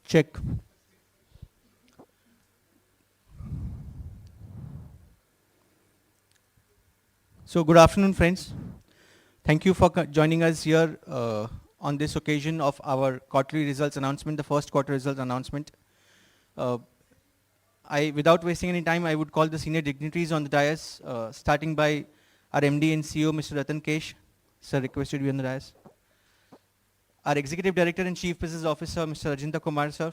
Check. So good afternoon, friends. Thank you for joining us here on this occasion of our quarterly results announcement, the first quarter results announcement. Without wasting any time, I would call the senior dignitaries on the dais, starting by our MD and CEO, Mr. Ratan Kesh. Sir, requested to be on the dais. Our Executive Director and Chief Business Officer, Mr. Rajendra Kumar, sir.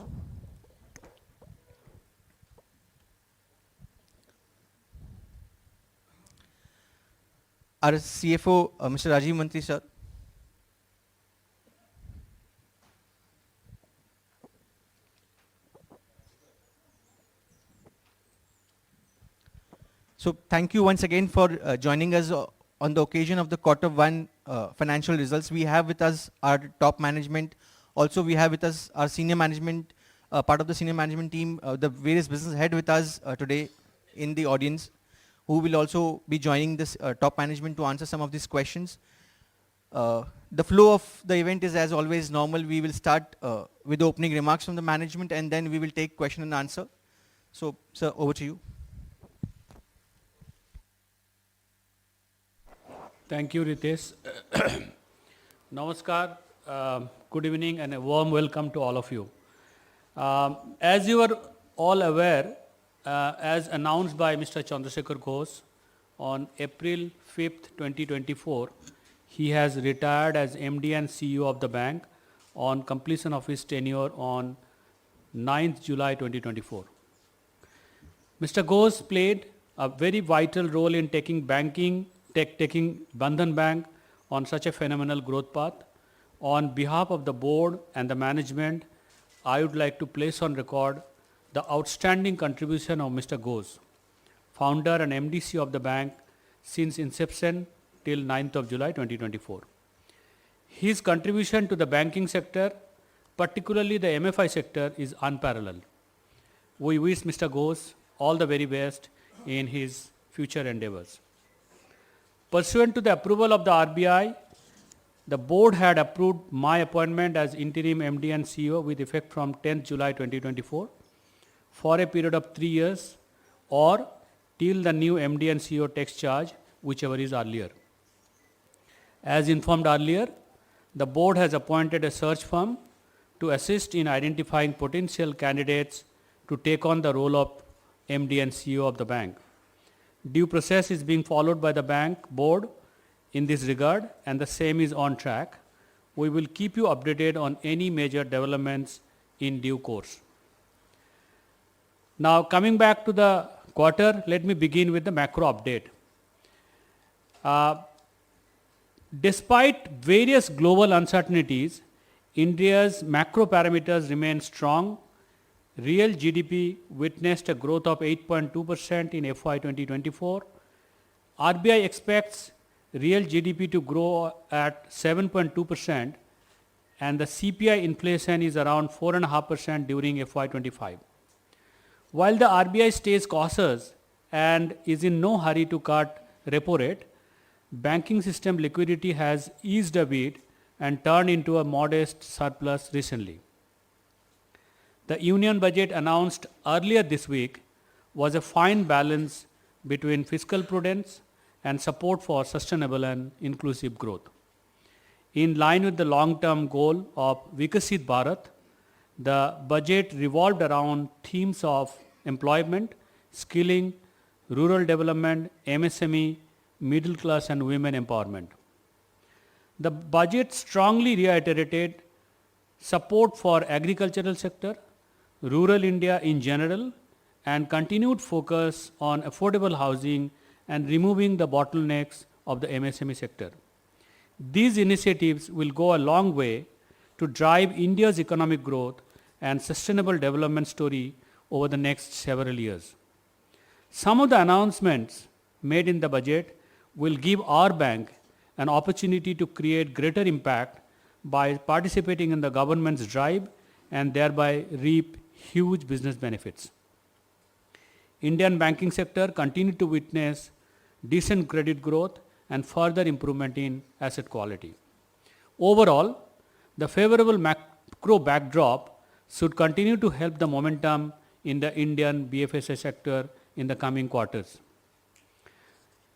Our CFO, Mr. Rajiv Mantri, sir. So thank you once again for joining us on the occasion of the quarter one financial results. We have with us our top management. Also, we have with us our senior management, part of the senior management team, the various business head with us today in the audience, who will also be joining this top management to answer some of these questions. The flow of the event is as always normal. We will start with the opening remarks from the management, and then we will take question and answer. So, sir, over to you. Thank you, Ritesh. Namaskar, good evening and a warm welcome to all of you. As you are all aware, as announced by Mr. Chandrasekhar Ghosh on April 5th, 2024, he has retired as MD and CEO of the bank on completion of his tenure on 9th July 2024. Mr. Ghosh played a very vital role in taking Bandhan Bank on such a phenomenal growth path. On behalf of the board and the management, I would like to place on record the outstanding contribution of Mr. Ghosh, founder and MDC of the bank since inception till 9th of July 2024. His contribution to the banking sector, particularly the MFI sector, is unparalleled. We wish Mr. Ghosh all the very best in his future endeavors. Pursuant to the approval of the RBI, the board had approved my appointment as interim MD and CEO with effect from 10th July 2024 for a period of 3 years or till the new MD and CEO takes charge, whichever is earlier. As informed earlier, the board has appointed a search firm to assist in identifying potential candidates to take on the role of MD and CEO of the bank. Due process is being followed by the bank board in this regard, and the same is on track. We will keep you updated on any major developments in due course. Now, coming back to the quarter, let me begin with the macro update. Despite various global uncertainties, India's macro parameters remain strong. Real GDP witnessed a growth of 8.2% in FY24. RBI expects real GDP to grow at 7.2%, and the CPI inflation is around 4.5% during FY25. While the RBI stays cautious and is in no hurry to cut repo rate, banking system liquidity has eased a bit and turned into a modest surplus recently. The Union Budget announced earlier this week was a fine balance between fiscal prudence and support for sustainable and inclusive growth. In line with the long-term goal of Vikasit Bharat, the budget revolved around themes of employment, skilling, rural development, MSME, middle class and women empowerment. The budget strongly reiterated support for agricultural sector, rural India in general, and continued focus on affordable housing and removing the bottlenecks of the MSME sector. These initiatives will go a long way to drive India's economic growth and sustainable development story over the next several years. Some of the announcements made in the budget will give our bank an opportunity to create greater impact by participating in the government's drive and thereby reap huge business benefits. Indian banking sector continued to witness decent credit growth and further improvement in asset quality. Overall, the favorable macro backdrop should continue to help the momentum in the Indian BFSI sector in the coming quarters.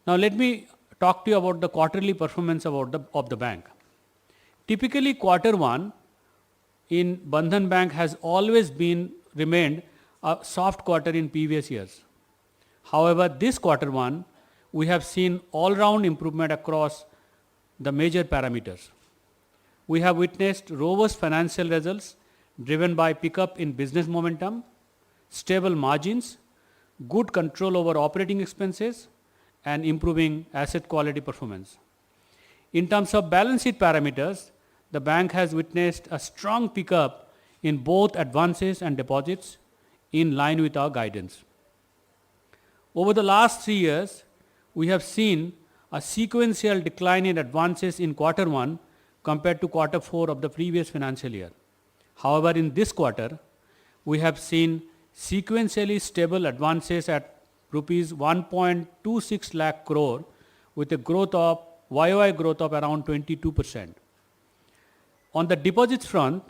Now let me talk to you about the quarterly performance of the bank. Typically quarter one in Bandhan Bank has always remained a soft quarter in previous years. However, this quarter one, we have seen all-round improvement across the major parameters. We have witnessed robust financial results driven by pickup in business momentum, stable margins, good control over operating expenses, and improving asset quality performance. In terms of balance sheet parameters, the bank has witnessed a strong pickup in both advances and deposits in line with our guidance. Over the last 3 years, we have seen a sequential decline in advances in quarter one compared to quarter four of the previous financial year. However, in this quarter, we have seen sequentially stable advances at rupees 1.26 lakh crore with a YOY growth of around 22%. On the deposits front,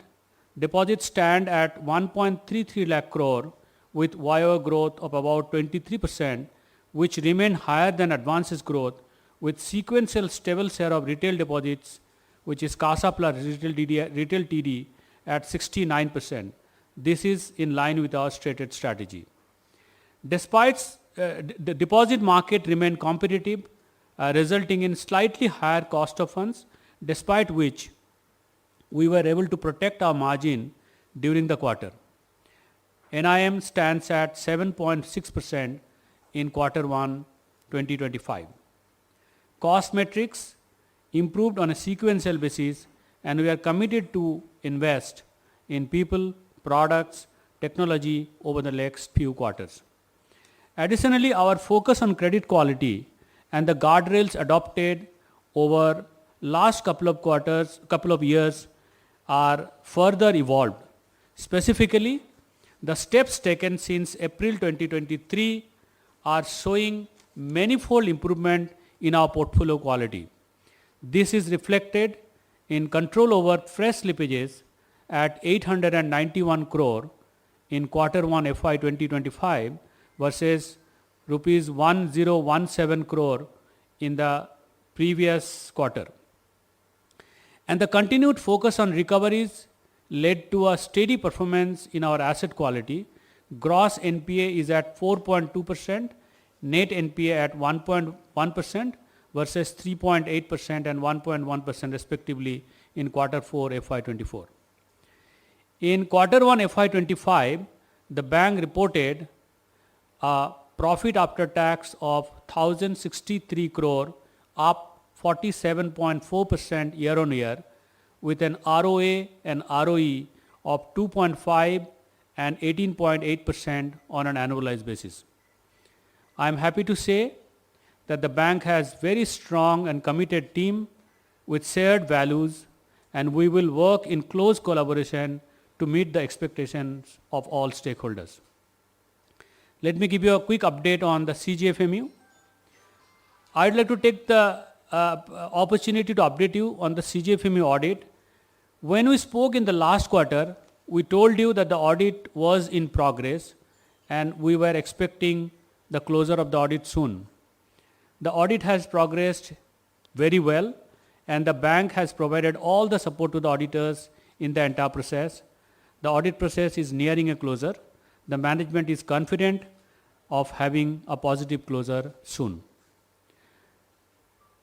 deposits stand at 1.33 lakh crore with YOY growth of about 23%, which remain higher than advances growth with sequential stable share of retail deposits, which is CASA plus retail TD at 69%. This is in line with our stated strategy. Despite the deposit market remained competitive, resulting in slightly higher cost of funds, despite which we were able to protect our margin during the quarter. NIM stands at 7.6% in quarter 1, 2025. Cost metrics improved on a sequential basis, and we are committed to invest in people, products, technology over the next few quarters. Additionally, our focus on credit quality and the guardrails adopted over last couple of years are further evolved. Specifically, the steps taken since April 2023 are showing manifold improvement in our portfolio quality. This is reflected in control over fresh slippages at 891 crore in quarter 1 FY2025 versus rupees 1017 crore in the previous quarter. And the continued focus on recoveries led to a steady performance in our asset quality. Gross NPA is at 4.2%, net NPA at 1.1% versus 3.8% and 1.1% respectively in quarter 4 FY24. In quarter 1 FY25, the bank reported a profit after tax of 1063 crore, up 47.4% year on year, with an ROA and ROE of 2.5 and 18.8% on an annualized basis. I am happy to say that the bank has very strong and committed team with shared values, and we will work in close collaboration to meet the expectations of all stakeholders. Let me give you a quick update on the CGFMU. I'd like to take the opportunity to update you on the CGFMU audit. When we spoke in the last quarter, we told you that the audit was in progress and we were expecting the closure of the audit soon. The audit has progressed very well, and the bank has provided all the support to the auditors in the entire process. The audit process is nearing a closure. The management is confident of having a positive closure soon.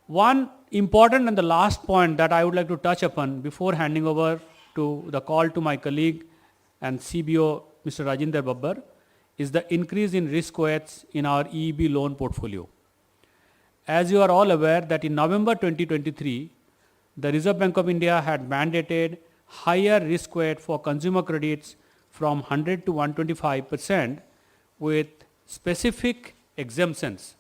One important and the last point that I would like to touch upon before handing over to the call to my colleague and CBO, Mr. Rajinder Babbar, is the increase in risk weights in our EEB loan portfolio. As you are all aware that in November 2023, the Reserve Bank of India had mandated higher risk weight for consumer credits from 100 to 125% with specific exemptions.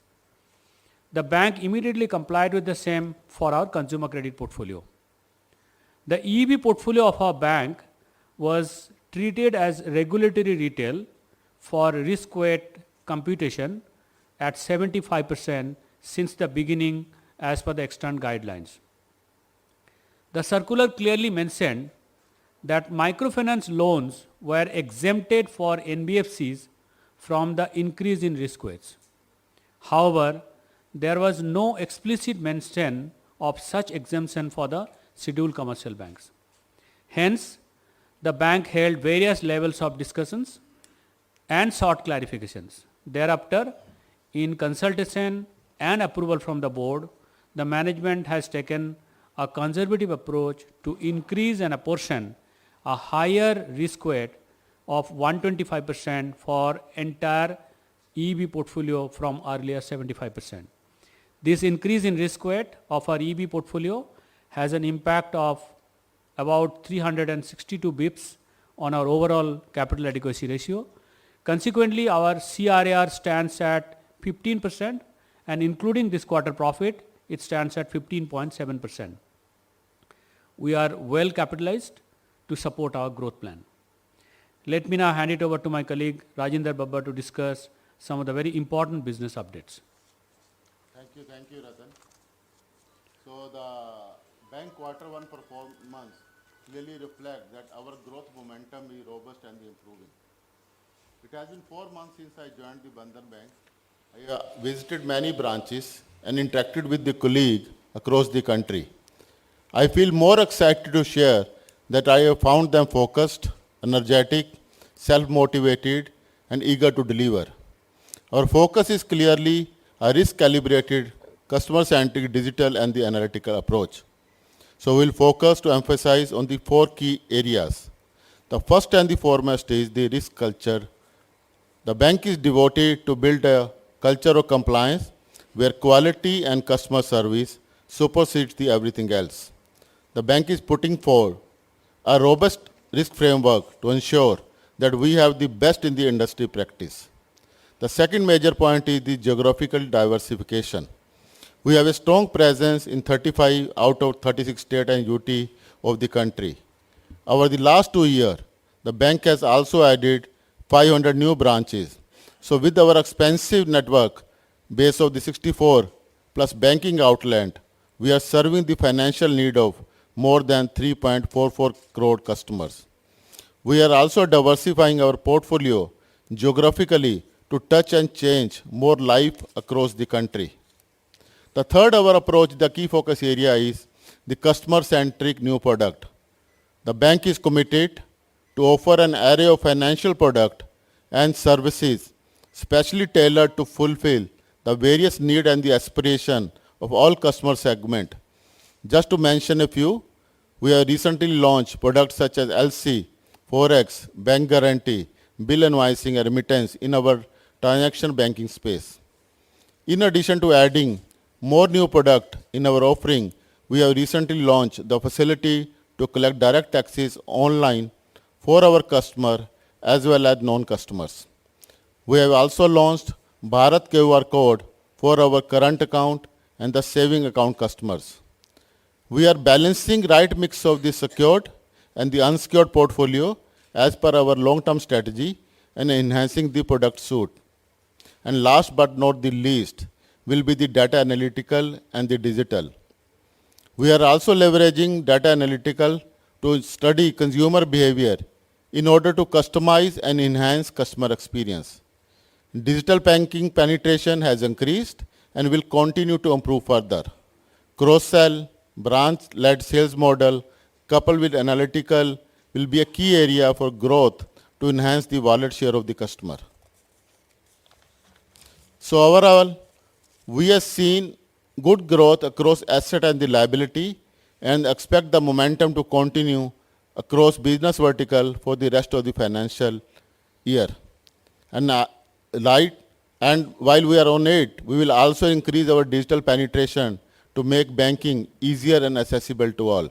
The bank immediately complied with the same for our consumer credit portfolio. The EEB portfolio of our bank was treated as regulatory retail for risk weight computation at 75% since the beginning as per the extant guidelines. The circular clearly mentioned that microfinance loans were exempted for NBFCs from the increase in risk weights. However, there was no explicit mention of such exemption for the scheduled commercial banks. Hence, the bank held various levels of discussions and sought clarifications. Thereafter, in consultation and approval from the board, the management has taken a conservative approach to increase and apportion a higher risk weight of 125% for entire EB portfolio from earlier 75%. This increase in risk weight of our EB portfolio has an impact of about 362 bips on our overall capital adequacy ratio. Consequently, our CRAR stands at 15%, and including this quarter profit, it stands at 15.7%. We are well capitalized to support our growth plan. Let me now hand it over to my colleague Rajinder Babbar to discuss some of the very important business updates. Thank you, Ratan. So the bank quarter one performance clearly reflects that our growth momentum is robust and improving. It has been 4 months since I joined the Bandhan Bank. I visited many branches and interacted with the colleagues across the country. I feel more excited to share that I have found them focused, energetic, self-motivated, and eager to deliver. Our focus is clearly a risk-calibrated, customer-centric digital and the analytical approach. So we'll focus to emphasize on the 4 key areas. The first and the foremost is the risk culture. The bank is devoted to build a culture of compliance where quality and customer service supersedes the everything else. The bank is putting forward a robust risk framework to ensure that we have the best in the industry practice. The second major point is the geographical diversification. We have a strong presence in 35 out of 36 states and UT of the country. Over the last 2 years, the bank has also added 500 new branches. So with our expansive network base of the 64 plus banking outlet, we are serving the financial need of more than 3.44 crore customers. We are also diversifying our portfolio geographically to touch and change more life across the country. The third our approach, the key focus area is the customer-centric new product. The bank is committed to offer an array of financial product and services specially tailored to fulfill the various needs and the aspiration of all customer segment. Just to mention a few, we have recently launched products such as LC, Forex, bank guarantee, bill invoicing and remittance in our transaction banking space. In addition to adding more new product in our offering, we have recently launched the facility to collect direct taxes online for our customer as well as non-customers. We have also launched Bharat QR code for our current account and the saving account customers. We are balancing right mix of the secured and the unsecured portfolio as per our long-term strategy and enhancing the product suite. And last but not the least will be the data analytical and the digital. We are also leveraging data analytical to study consumer behavior in order to customize and enhance customer experience. Digital banking penetration has increased and will continue to improve further. Cross-sell, branch-led sales model coupled with analytical will be a key area for growth to enhance the wallet share of the customer. So overall, we have seen good growth across asset and the liability and expect the momentum to continue across business vertical for the rest of the financial year. And while we are on it, we will also increase our digital penetration to make banking easier and accessible to all.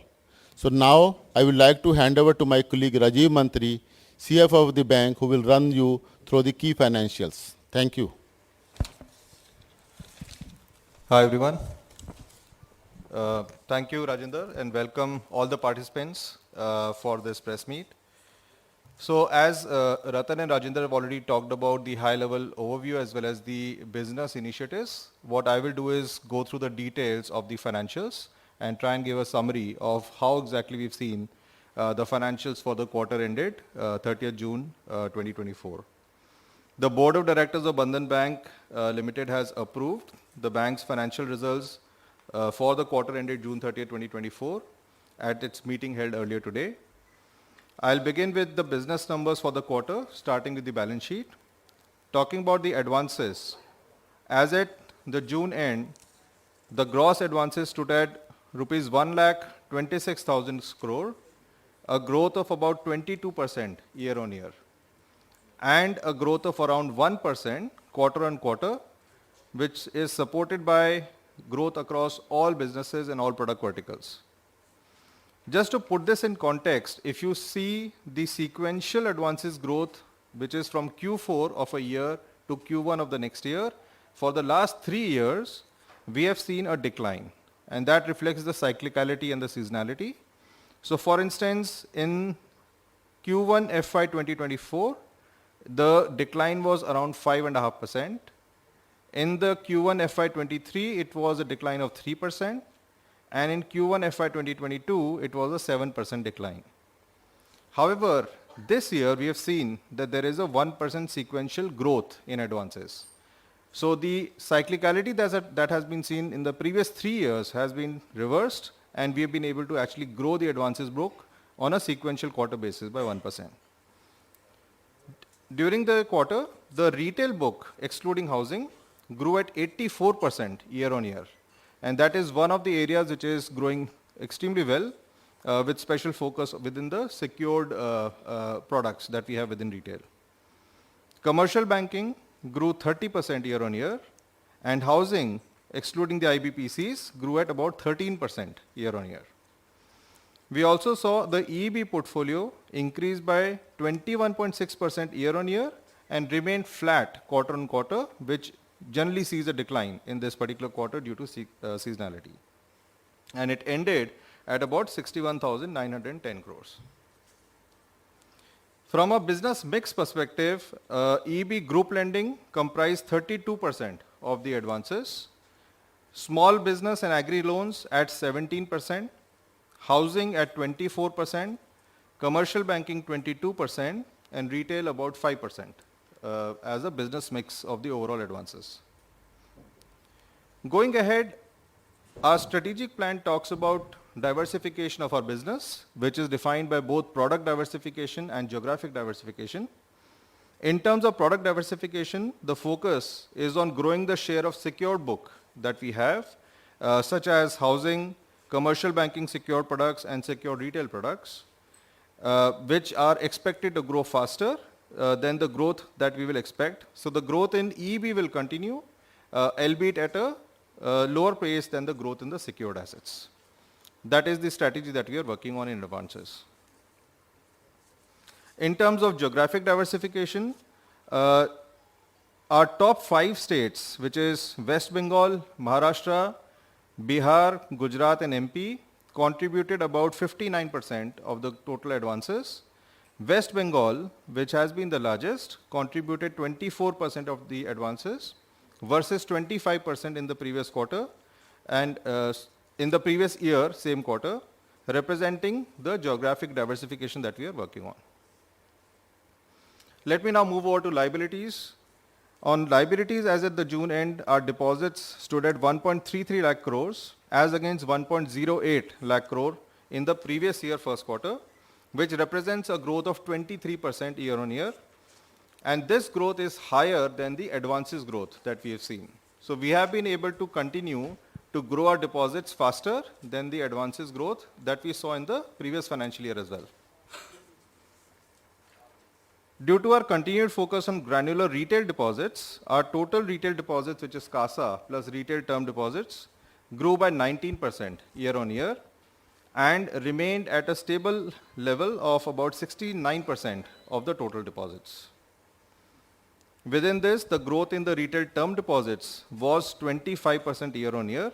So now I would like to hand over to my colleague Rajiv Mantri, CFO of the bank, who will run you through the key financials. Thank you. Hi everyone. Thank you Rajinder and welcome all the participants for this press meet. So as Ratan and Rajinder have already talked about the high level overview as well as the business initiatives, what I will do is go through the details of the financials and try and give a summary of how exactly we've seen the financials for the quarter ended 30th June 2024. The Board of Directors of Bandhan Bank Limited has approved the bank's financial results for the quarter ended June 30th, 2024 at its meeting held earlier today. I'll begin with the business numbers for the quarter, starting with the balance sheet. Talking about the advances, as at the June end, the gross advances stood at rupees 1,26,000 crore, a growth of about 22% year on year, and a growth of around 1% quarter on quarter, which is supported by growth across all businesses and all product verticals. Just to put this in context, if you see the sequential advances growth, which is from Q4 of a year to Q1 of the next year, for the last 3 years, we have seen a decline, and that reflects the cyclicality and the seasonality. So for instance, in Q1 FY24, the decline was around 5.5%. In the Q1 FY23, it was a decline of 3%. And in Q1 FY2022, it was a 7% decline. However, this year we have seen that there is a 1% sequential growth in advances. So the cyclicality that has been seen in the previous 3 years has been reversed, and we have been able to actually grow the advances book on a sequential quarter basis by 1%. During the quarter, the retail book, excluding housing, grew at 84% year on year. And that is one of the areas which is growing extremely well, with special focus within the secured products that we have within retail. Commercial banking grew 30% year on year, and housing, excluding the IBPCs, grew at about 13% year on year. We also saw the EEB portfolio increase by 21.6% year on year and remain flat quarter on quarter, which generally sees a decline in this particular quarter due to seasonality. And it ended at about 61,910 crores. From a business mix perspective, EEB group lending comprised 32% of the advances, small business and agri loans at 17%, housing at 24%, commercial banking 22%, and retail about 5%. As a business mix of the overall advances. Going ahead, our strategic plan talks about diversification of our business, which is defined by both product diversification and geographic diversification. In terms of product diversification, the focus is on growing the share of secured book that we have, such as housing, commercial banking secured products, and secured retail products, which are expected to grow faster than the growth that we will expect. So the growth in EEB will continue, albeit at a lower pace than the growth in the secured assets. That is the strategy that we are working on in advances. In terms of geographic diversification, our top 5 states, which is West Bengal, Maharashtra, Bihar, Gujarat, and MP, contributed about 59% of the total advances. West Bengal, which has been the largest, contributed 24% of the advances versus 25% in the previous quarter, and in the previous year, same quarter, representing the geographic diversification that we are working on. Let me now move over to liabilities. On liabilities, as at the June end, our deposits stood at 1.33 lakh crores as against 1.08 lakh crore in the previous year first quarter, which represents a growth of 23% year on year. And this growth is higher than the advances growth that we have seen. So we have been able to continue to grow our deposits faster than the advances growth that we saw in the previous financial year as well. Due to our continued focus on granular retail deposits, our total retail deposits, which is CASA plus retail term deposits, grew by 19% year on year and remained at a stable level of about 69% of the total deposits. Within this, the growth in the retail term deposits was 25% year on year,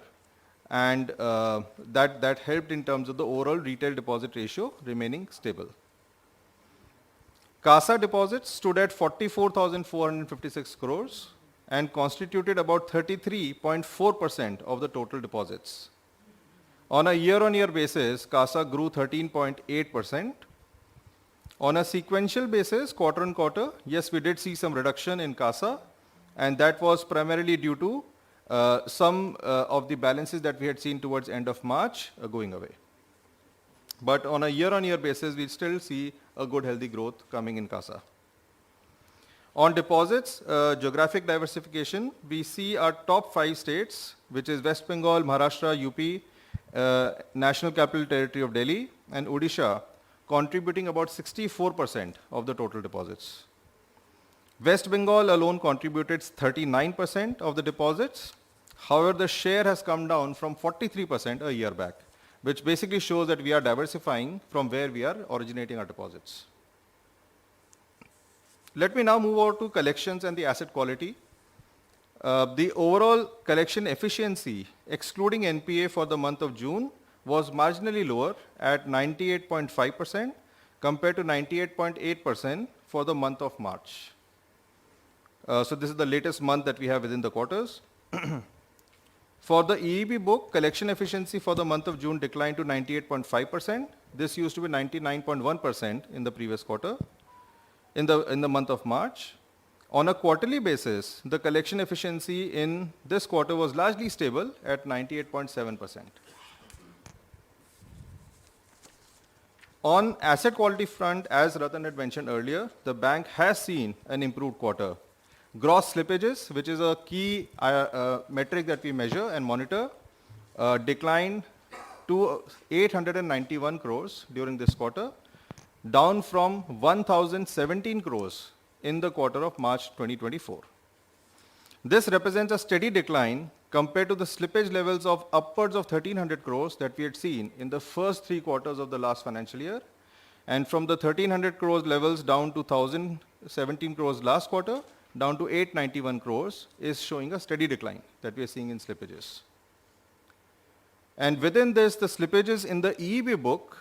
and that helped in terms of the overall retail deposit ratio remaining stable. CASA deposits stood at 44,456 crores and constituted about 33.4% of the total deposits. On a year-on-year basis, CASA grew 13.8%. On a sequential basis, quarter-on-quarter, yes, we did see some reduction in CASA, and that was primarily due to some of the balances that we had seen towards end of March going away. But on a year-on-year basis, we still see a good healthy growth coming in CASA. On deposits, geographic diversification, we see our top 5 states, which is West Bengal, Maharashtra, UP, National Capital Territory of Delhi, and Odisha, contributing about 64% of the total deposits. West Bengal alone contributed 39% of the deposits. However, the share has come down from 43% a year back, which basically shows that we are diversifying from where we are originating our deposits. Let me now move over to collections and the asset quality. The overall collection efficiency, excluding NPA for the month of June, was marginally lower at 98.5% compared to 98.8% for the month of March. So this is the latest month that we have within the quarters. For the EEB book, collection efficiency for the month of June declined to 98.5%. This used to be 99.1% in the previous quarter, in the month of March. On a quarterly basis, the collection efficiency in this quarter was largely stable at 98.7%. On asset quality front, as Ratan had mentioned earlier, the bank has seen an improved quarter. Gross slippages, which is a key metric that we measure and monitor, declined to 891 crores during this quarter, down from 1,017 crores in the quarter of March 2024. This represents a steady decline compared to the slippage levels of upwards of 1,300 crores that we had seen in the first 3 quarters of the last financial year. And from the 1,300 crores levels down to 1,017 crores last quarter, down to 891 crores, is showing a steady decline that we are seeing in slippages. And within this, the slippages in the EEB book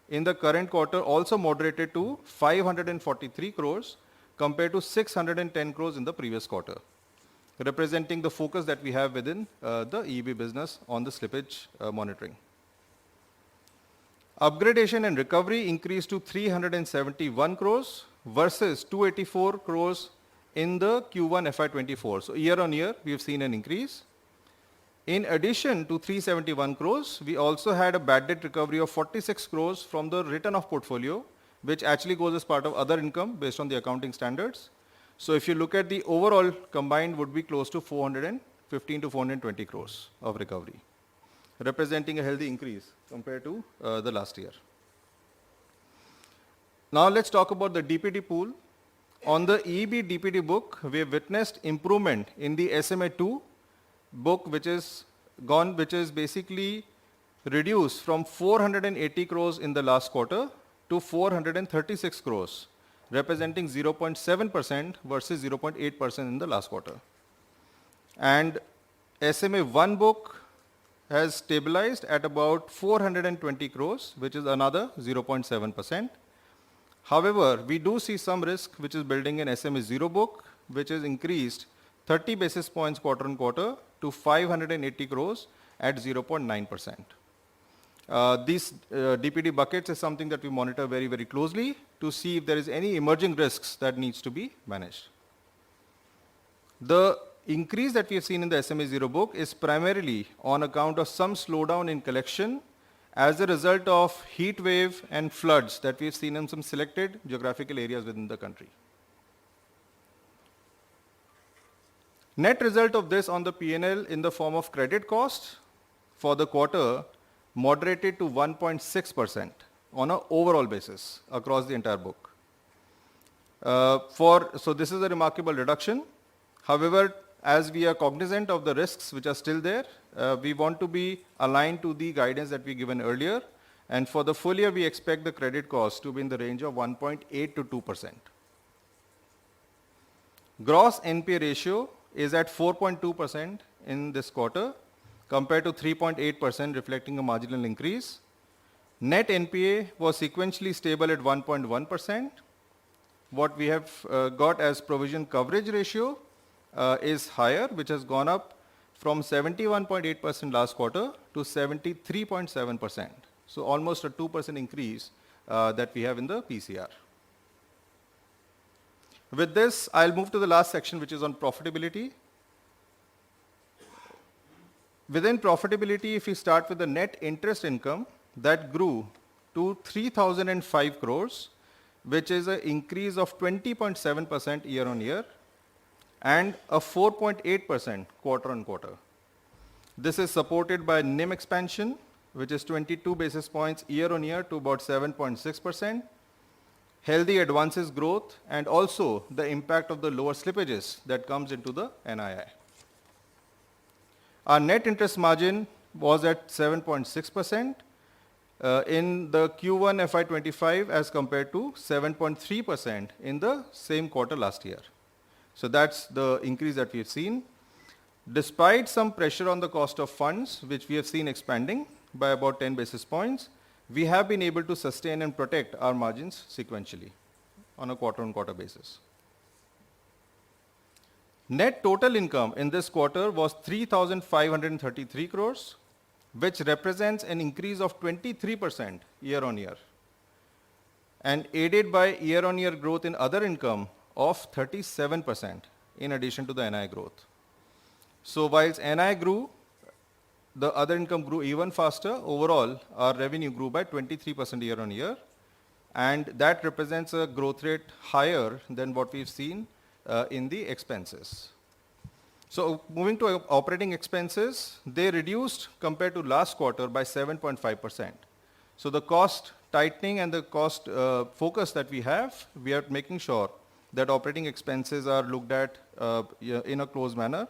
in the current quarter also moderated to 543 crores compared to 610 crores in the previous quarter, representing the focus that we have within the EEB business on the slippage monitoring. Upgradation and recovery increased to 371 crores versus 284 crores in the Q1 FY24. So year on year, we have seen an increase. In addition to 371 crores, we also had a bad debt recovery of 46 crores from the written off portfolio, which actually goes as part of other income based on the accounting standards. So if you look at the overall combined would be close to 415 to 420 crores of recovery, representing a healthy increase compared to the last year. Now let's talk about the DPD pool. On the EEB DPD book, we have witnessed improvement in the SMA2 book, which is basically reduced from 480 crores in the last quarter to 436 crores, representing 0.7% versus 0.8% in the last quarter. And SMA1 book has stabilized at about 420 crores, which is another 0.7%. However, we do see some risk which is building in SMA0 book, which is increased 30 basis points quarter on quarter to 580 crores at 0.9%. These DPD buckets is something that we monitor very, very closely to see if there is any emerging risks that needs to be managed. The increase that we have seen in the SMA0 book is primarily on account of some slowdown in collection as a result of heat wave and floods that we have seen in some selected geographical areas within the country. Net result of this on the P&L in the form of credit cost for the quarter moderated to 1.6% on an overall basis across the entire book. So this is a remarkable reduction. However, as we are cognizant of the risks which are still there, we want to be aligned to the guidance that we given earlier. And for the full year, we expect the credit cost to be in the range of 1.8 to 2%. Gross NPA ratio is at 4.2% in this quarter compared to 3.8%, reflecting a marginal increase. Net NPA was sequentially stable at 1.1%. What we have got as provision coverage ratio is higher, which has gone up from 71.8% last quarter to 73.7%. So almost a 2% increase that we have in the PCR. With this, I'll move to the last section, which is on profitability. Within profitability, if we start with the net interest income, that grew to 3,005 crores, which is an increase of 20.7% year on year and a 4.8% quarter on quarter. This is supported by NIM expansion, which is 22 basis points year on year to about 7.6%, healthy advances growth, and also the impact of the lower slippages that comes into the NII. Our net interest margin was at 7.6% in the Q1 FY25 as compared to 7.3% in the same quarter last year. So that's the increase that we've seen. Despite some pressure on the cost of funds, which we have seen expanding by about 10 basis points, we have been able to sustain and protect our margins sequentially on a quarter-on-quarter basis. Net total income in this quarter was 3,533 crores, which represents an increase of 23% year on year, and aided by year-on-year growth in other income of 37% in addition to the NI growth. So whilst NI grew, the other income grew even faster. Overall, our revenue grew by 23% year on year, and that represents a growth rate higher than what we've seen in the expenses. So moving to operating expenses, they reduced compared to last quarter by 7.5%. So the cost tightening and the cost focus that we are making sure that operating expenses are looked at in a close manner,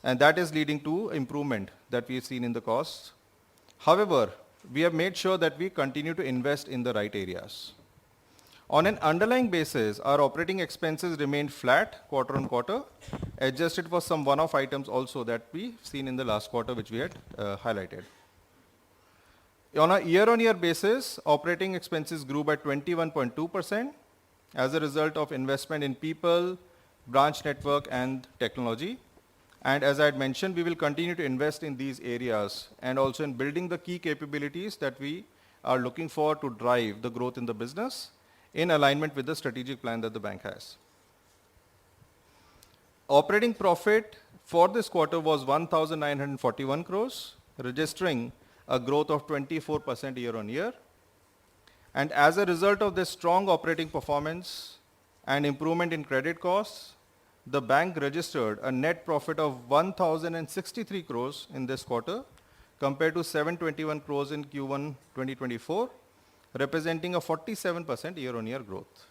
and that is leading to improvement that we've seen in the costs. However, we have made sure that we continue to invest in the right areas. On an underlying basis, our operating expenses remained flat quarter on quarter, adjusted for some one-off items also that we've seen in the last quarter, which we had highlighted. On a year-on-year basis, operating expenses grew by 21.2% as a result of investment in people, branch network, and technology. And as I had mentioned, we will continue to invest in these areas and also in building the key capabilities that we are looking for to drive the growth in the business in alignment with the strategic plan that the bank has. Operating profit for this quarter was 1,941 crores, registering a growth of 24% year on year. And as a result of this strong operating performance and improvement in credit costs, the bank registered a net profit of 1,063 crores in this quarter compared to 721 crores in Q1 2024, representing a 47% year-on-year growth.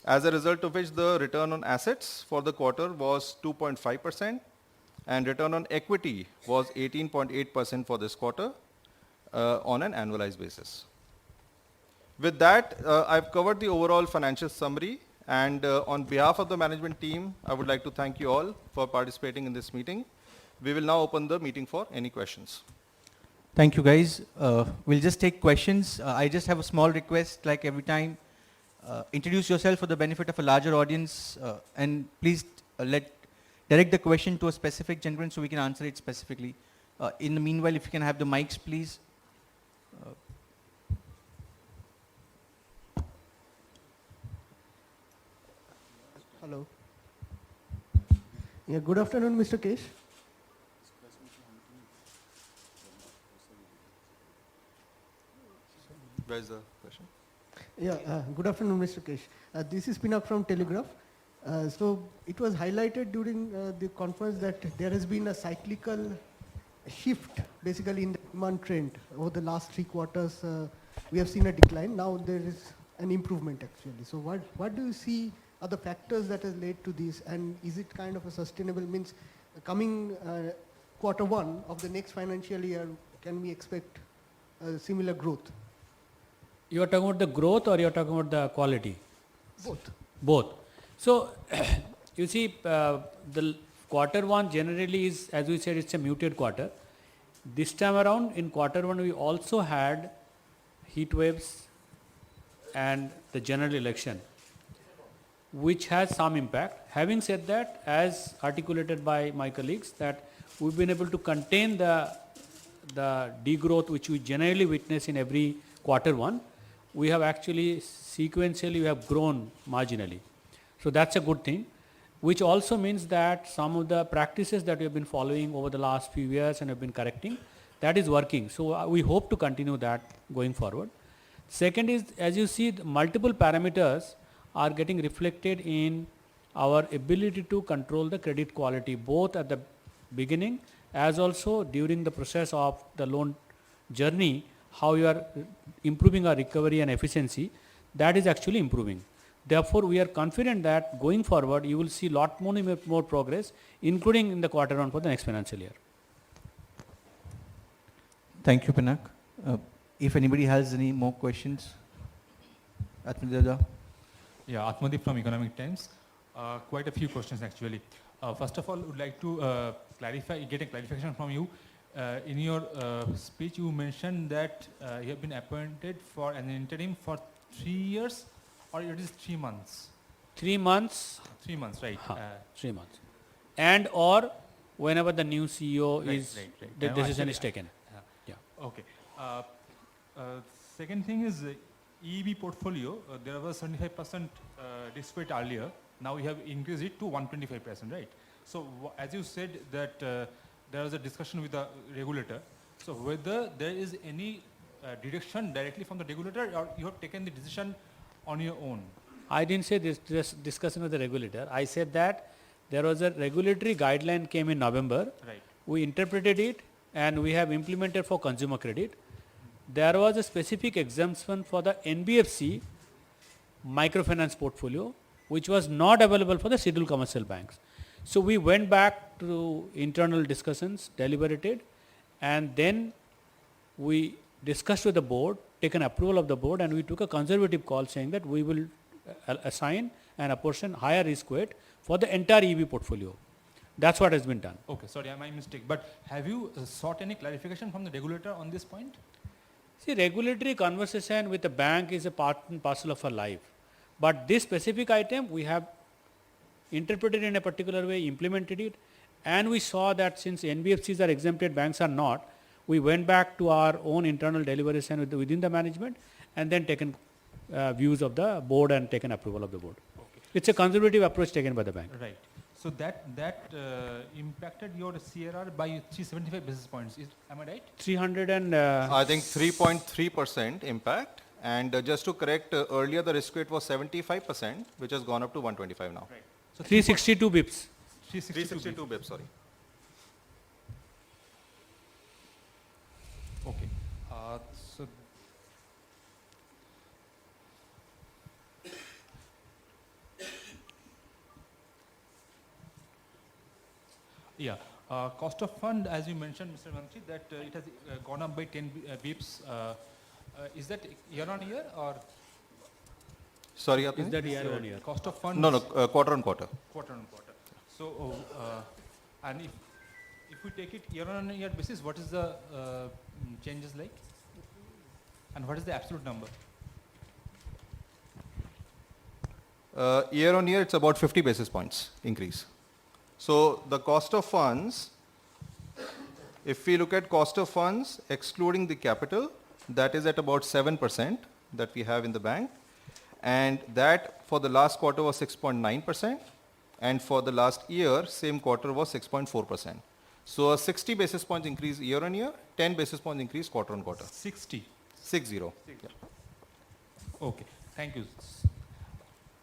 As a result of which the return on assets for the quarter was 2.5% and return on equity was 18.8% for this quarter on an annualized basis. With that, I've covered the overall financial summary, and on behalf of the management team, I would like to thank you all for participating in this meeting. We will now open the meeting for any questions. Thank you, guys. We'll just take questions. I just have a small request, like every time. Introduce yourself for the benefit of a larger audience, and please direct the question to a specific gentleman so we can answer it specifically. In the meanwhile, if you can have the mics, please. Hello. Yeah, good afternoon, Mr. Kesh. Where is the question? Yeah, good afternoon, Mr. Kesh. This is Pinak from Telegraph. So it was highlighted during the conference that there has been a cyclical shift basically in the demand trend. Over the last 3 quarters, we have seen a decline. Now there is an improvement actually. So what do you see are the factors that has led to this, and is it kind of a sustainable, means coming Q1 of the next financial year, can we expect similar growth? You are talking about the growth or you are talking about the quality? Both. Both. So, you see, the Q1 generally is, as we said, it's a muted quarter. This time around in Q1 we also had heat waves and the general election. which has some impact. Having said that, as articulated by my colleagues, that we've been able to contain the degrowth which we generally witness in every quarter one. We have actually sequentially we have grown marginally. So that's a good thing, which also means that some of the practices that we have been following over the last few years and have been correcting, that is working. So we hope to continue that going forward. Second is, as you see, the multiple parameters are getting reflected in our ability to control the credit quality, both at the beginning as also during the process of the loan journey, how you are improving our recovery and efficiency, that is actually improving. Therefore, we are confident that going forward, you will see lot more progress, including in the quarter one for the next financial year. Thank you, Pinak. If anybody has any more questions, Atmajada. Yeah, Atmadi from Economic Times. Quite a few questions actually. First of all, would like to get a clarification from you. In your speech, you mentioned that you have been appointed for an interim for 3 years, or it is 3 months? 3 months. 3 months, right. 3 months. And or whenever the new CEO Right, is, right. the Now decision actually, is taken. Yeah. Okay. Second thing is EEB portfolio, there was 75% risk weight earlier. Now we have increased it to 125%, right? So as you said that there was a discussion with the regulator. So whether there is any direction directly from the regulator, or you have taken the decision on your own? I didn't say this discussion with the regulator. I said that there was a regulatory guideline came in November. Right. We interpreted it and we have implemented for consumer credit. There was a specific exemption for the NBFC microfinance portfolio, which was not available for the scheduled commercial banks. So we went back to internal discussions, deliberated, and then we discussed with the board, taken approval of the board, and we took a conservative call saying that we will assign and apportion higher risk weight for the entire EV portfolio. That's what has been done. Okay, sorry, my mistake. But have you sought any clarification from the regulator on this point? See, regulatory conversation with the bank is a part and parcel of our life. But this specific item, we have interpreted in a particular way, implemented it, and we saw that since NBFCs are exempted, banks are not, we went back to our own internal deliberation within the management and then taken views of the board and taken approval of the board. Okay. It's a conservative approach taken by the bank. Right. So that impacted your CRR by 375 basis points. Am I right? 300 and... I think 3.3% impact. And just to correct, earlier the risk weight was 75%, which has gone up to 125 now. Right. So 362 bips. 362 bips, sorry. Okay. So yeah, cost of fund, as you mentioned, Mr. Mantri, that it has gone up by 10 bips. Is that year on year or? Sorry, Is Atmani? that year on year? Cost of funds? No, quarter on quarter. Quarter on quarter. So, and if we take it year on year basis, what is the changes like? And what is the absolute number? Year on year, it's about 50 basis points increase. So the cost of funds, if we look at cost of funds, excluding the capital, that is at about 7% that we have in the bank. And that for the last quarter was 6.9%. And for the last year, same quarter was 6.4%. So a 60 basis points increase year on year, 10 basis points increase quarter on quarter. 60. 60. Yeah. Okay. Thank you.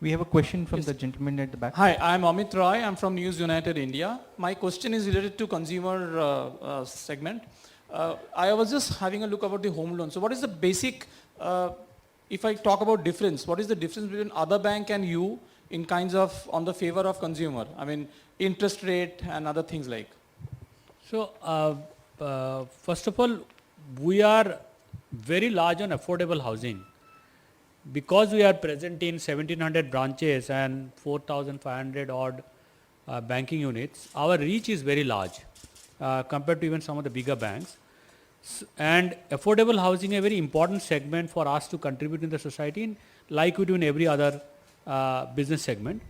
We have a question from the gentleman at the back. Hi, I'm Amit Roy. I'm from News United India. My question is related to consumer segment. I was just having a look about the home loan. So what is the basic, if I talk about difference, what is the difference between other bank and you in kinds of, on the favor of consumer? I mean, interest rate and other things like. So, first of all, we are very large on affordable housing. Because we are present in 1700 branches and 4500 odd banking units, our reach is very large compared to even some of the bigger banks. And affordable housing is a very important segment for us to contribute in the society, like we do in every other business segment.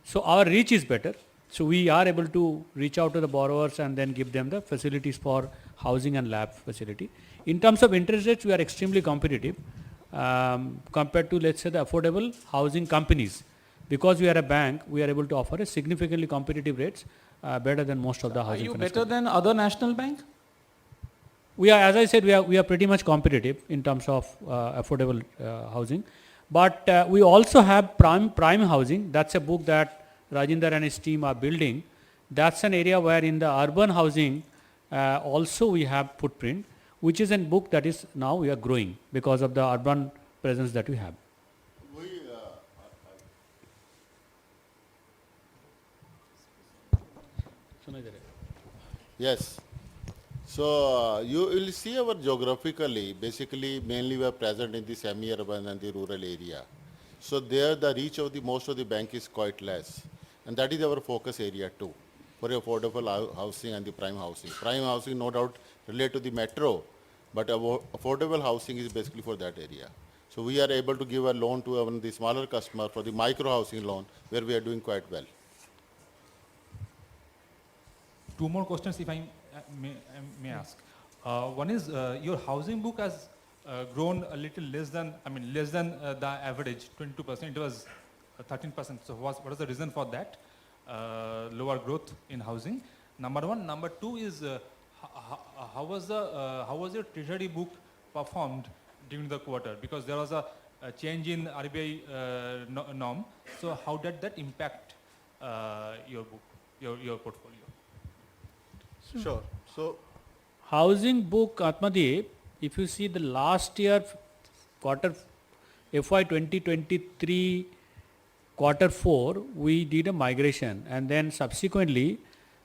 So our reach is better. So we are able to reach out to the borrowers and then give them the facilities for housing and lab facility. In terms of interest rates, we are extremely competitive compared to, let's say, the affordable housing companies. Because we are a bank, we are able to offer a significantly competitive rates better than most of the Are housing you finance better companies. than other national bank? We are, as I said, we are pretty much competitive in terms of affordable housing. But we also have prime housing. That's a book that Rajinder and his team are building. That's an area where in the urban housing also we have footprint, which is a book that is now we are growing because of the urban presence that we have. We, yes. So you will see our geographically, basically mainly we are present in the semi-urban and the rural area. So there the reach of the most of the bank is quite less. And that is our focus area too, for affordable housing and the prime housing. Prime housing no doubt relate to the metro, but affordable housing is basically for that area. So we are able to give a loan to even the smaller customer for the micro housing loan, where we are doing quite well. Two more questions, if I may ask. One is your housing book has grown a little less than, less than the average, 22%. It was 13%. So what is the reason for that lower growth in housing? Number one. Number two is how was your treasury book performed during the quarter? Because there was a change in RBI norm. So how did that impact your book, your portfolio? Sure. So Housing book, Atmadeep, if you see the last year quarter FY 2023 quarter 4, we did a migration, and then subsequently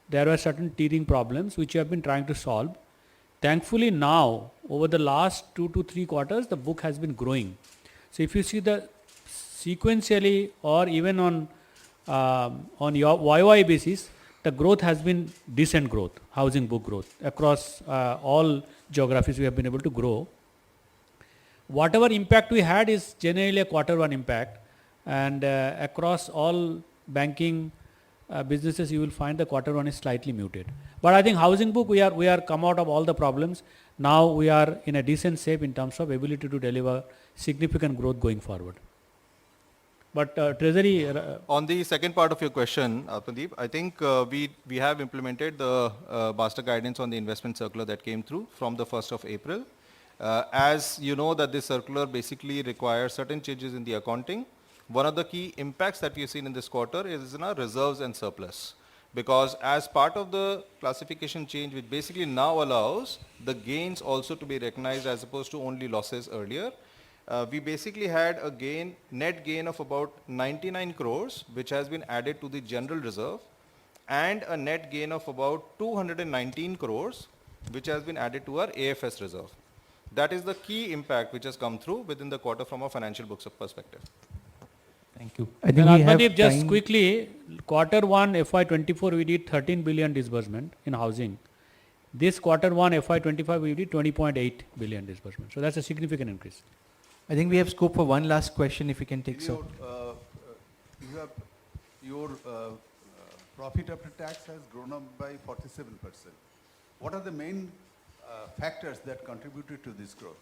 there were certain teething problems which we have been trying to solve. Thankfully now, over the last 2 to 3 quarters, the book has been growing. So if you see the sequentially or even on your YY basis, the growth has been decent growth, housing book growth. Across all geographies we have been able to grow. Whatever impact we had is generally a quarter 1 impact, and across all banking businesses you will find the quarter 1 is slightly muted. But I think housing book we are come out of all the problems. Now we are in a decent shape in terms of ability to deliver significant growth going forward. But treasury on the second part of your question, Pradeep, I think we have implemented the master guidance on the investment circular that came through from the 1st of April. As you know that this circular basically requires certain changes in the accounting. One of the key impacts that we have seen in this quarter is in our reserves and surplus. Because as part of the classification change, which basically now allows the gains also to be recognized as opposed to only losses earlier, we basically had a net gain of about 99 crores, which has been added to the general reserve, and a net gain of about 219 crores, which has been added to our AFS reserve. That is the key impact which has come through within the quarter from a financial books perspective. Thank you. I think Then we have Atmadeep, just time. quickly, quarter 1 FY24 we did 13 billion disbursement in housing. This quarter 1 FY25 we did 20.8 billion disbursement. So that's a significant increase. I think we have scope for one last question if we can take so. Your profit after tax has grown up by 47%. What are the main factors that contributed to this growth?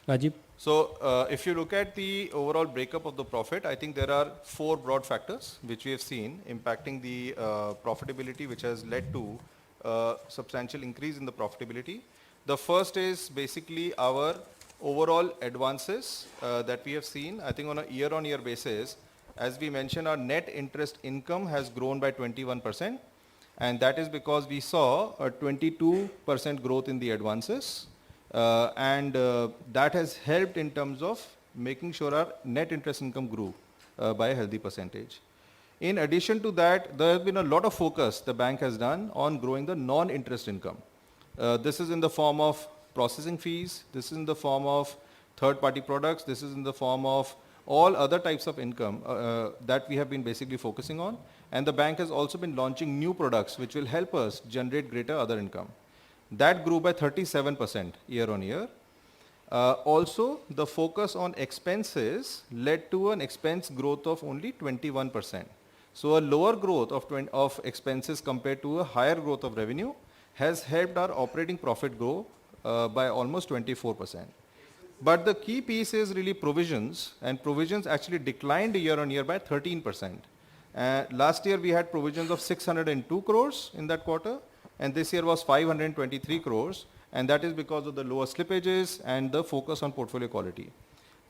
Rajiv? So if you look at the overall breakup of the profit, I think there are 4 broad factors which we have seen impacting the profitability, which has led to substantial increase in the profitability. The first is basically our overall advances that we have seen. I think on a year-on-year basis, as we mentioned, our net interest income has grown by 21%, and that is because we saw a 22% growth in the advances, and that has helped in terms of making sure our net interest income grew by a healthy percentage. In addition to that, there has been a lot of focus the bank has done on growing the non-interest income. This is in the form of processing fees, this is in the form of third-party products, this is in the form of all other types of income that we have been basically focusing on. And the bank has also been launching new products which will help us generate greater other income. That grew by 37% year on year. Also, the focus on expenses led to an expense growth of only 21%. So a lower growth of expenses compared to a higher growth of revenue has helped our operating profit grow by almost 24%. But the key piece is really provisions, and provisions actually declined year on year by 13%. Last year we had provisions of 602 crores in that quarter, and this year was 523 crores, and that is because of the lower slippages and the focus on portfolio quality.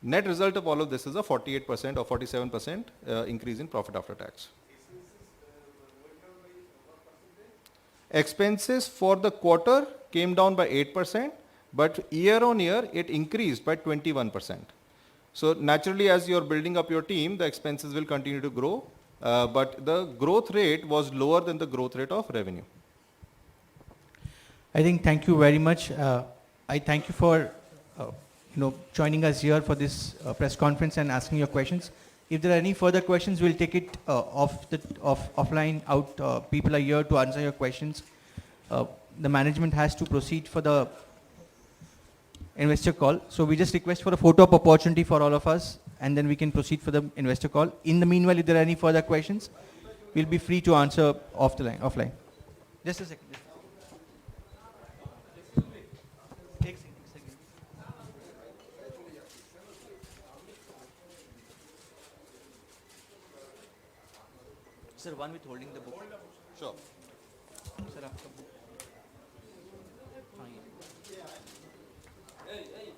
Net result of all of this is a 48% or 47% increase in profit after tax. Expenses for the quarter came down by 8%, but year on year it increased by 21%. So naturally, as you're building up your team, the expenses will continue to grow, but the growth rate was lower than the growth rate of revenue. I think thank you very much. I thank you for joining us here for this press conference and asking your questions. If there are any further questions, we'll take it offline out. People are here to answer your questions. The management has to proceed for the investor call. So we just request for a photo op opportunity for all of us, and then we can proceed for the investor call. In the meanwhile, if there are any further questions, we'll be free to answer offline. Just a second. Sir, one with holding the book. Sure. Sir, आपका book. हाँ, ये.